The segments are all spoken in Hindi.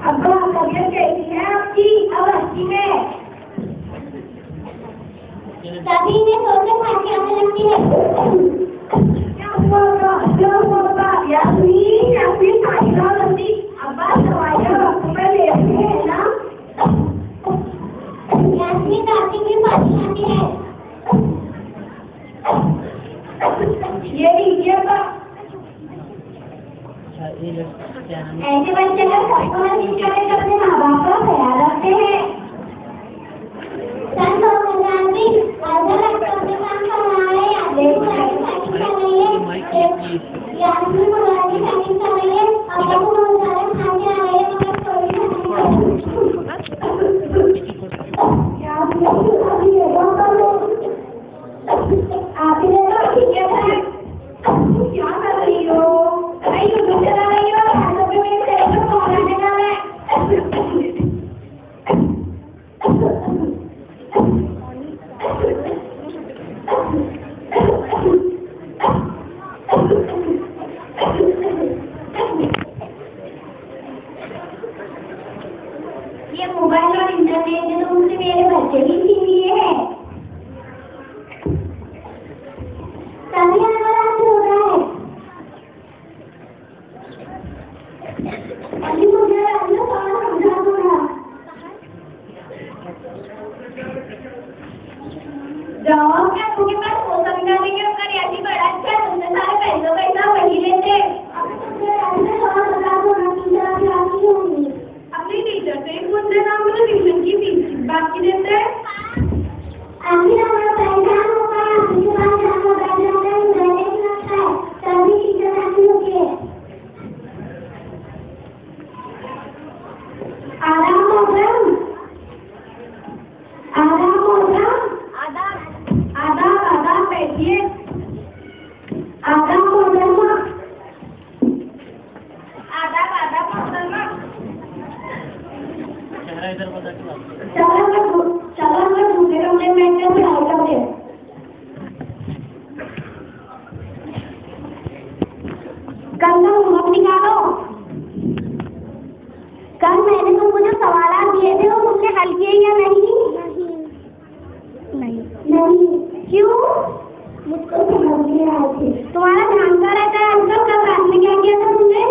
अब तबीयत कैसी है आपकी? अब अच्छी में सभी ने सोचे खांसी आने लगती है। क्या हुआ यास्मीन खाई लो जल्दी। अब्बा दवाइयाँ तुम्हें ले रहे हैं ना? यास्मीन खांसी में पानी आती है। ये लीजिए बा। ऐसे बच्चे का सबको नसीब करे तो अपने माँ बाप का ख्याल रखते हैं। सन 2000 में अलग अपने काम करना है। यास्मीन मुरादी सैनिक कर रही है। अब्बा को बहुत ज्यादा खांसी आ रही है तो मैं आप ही क्या कर रही हो? यूट्यूब चला रही हो? लैपटॉप पे मेरे टेलीफोन कॉल आने वाला है। ये मोबाइल और इंटरनेट के तो मुझसे मेरे बच्चे भी छीन लिए हैं। सभी आराम से हो रहा है। अभी मुझे अपना सारा समझा दो ना। जाओ क्या आपके पास वो समझाने के ऊपर ऐसी बड़ा अच्छा है। तुमने सारे पैसों का हिसाब वही लेते। अपनी टीचर से पूछ लेना। मुझे ट्यूशन की फीस बाकी देते हैं। आदाब बैठिए। आदाब चलो मैं दूसरे कमरे में बैठ कर पढ़ाई करते हैं। कल का होमवर्क निकालो। कल मैंने तुमको जो सवाल दिए थे वो तुमने हल किए या नहीं? नहीं। क्यों? मुझको समझ नहीं आए थे। तुम्हारा ध्यान का रहता है आजकल। कल रात में क्या किया था तुमने?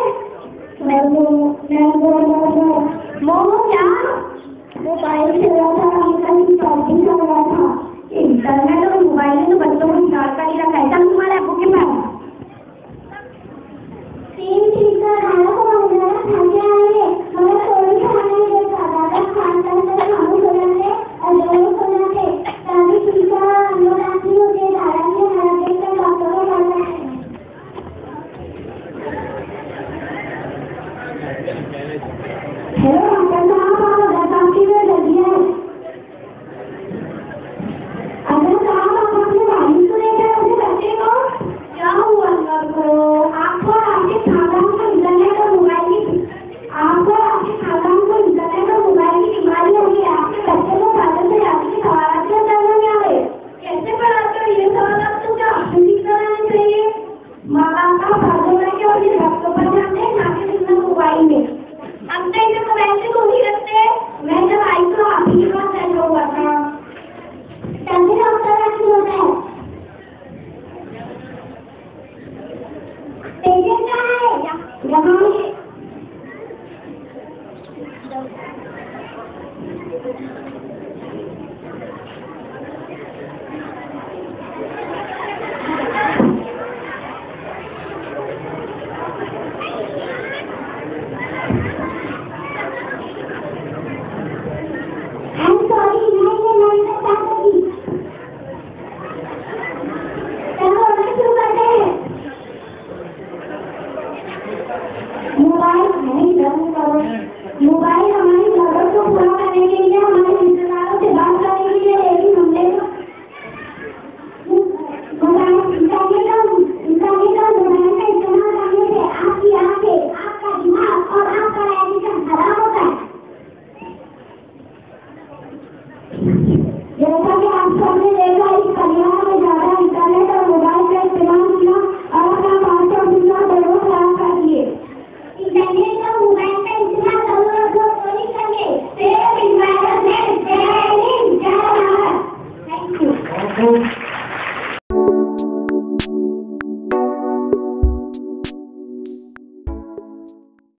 मोमो क्या? मोबाइल चला था। शॉपिंग कर रहा था। इंटरनेट और मोबाइल में तो बच्चों को निकाल कर ही रखा है। कल तुम्हारे अब्बू के पास मोबाइल हमारी जरूरत को पूरा करने के लिए, हमारे रिश्तेदारों से बात करने के लिए, लेकिन हमने मोबाइल का इस्तेमाल करने से आपकी आंखें, आपका दिमाग और आपका एडिक्शन खराब होता है। जैसा कि आप सबने देखा, इस परिवार में ज्यादा इंटरनेट और मोबाइल का इस्तेमाल किया और अपना 500 खराब कर दिए। इंटरनेट और मोबाइल का इस्तेमाल करो Thank you.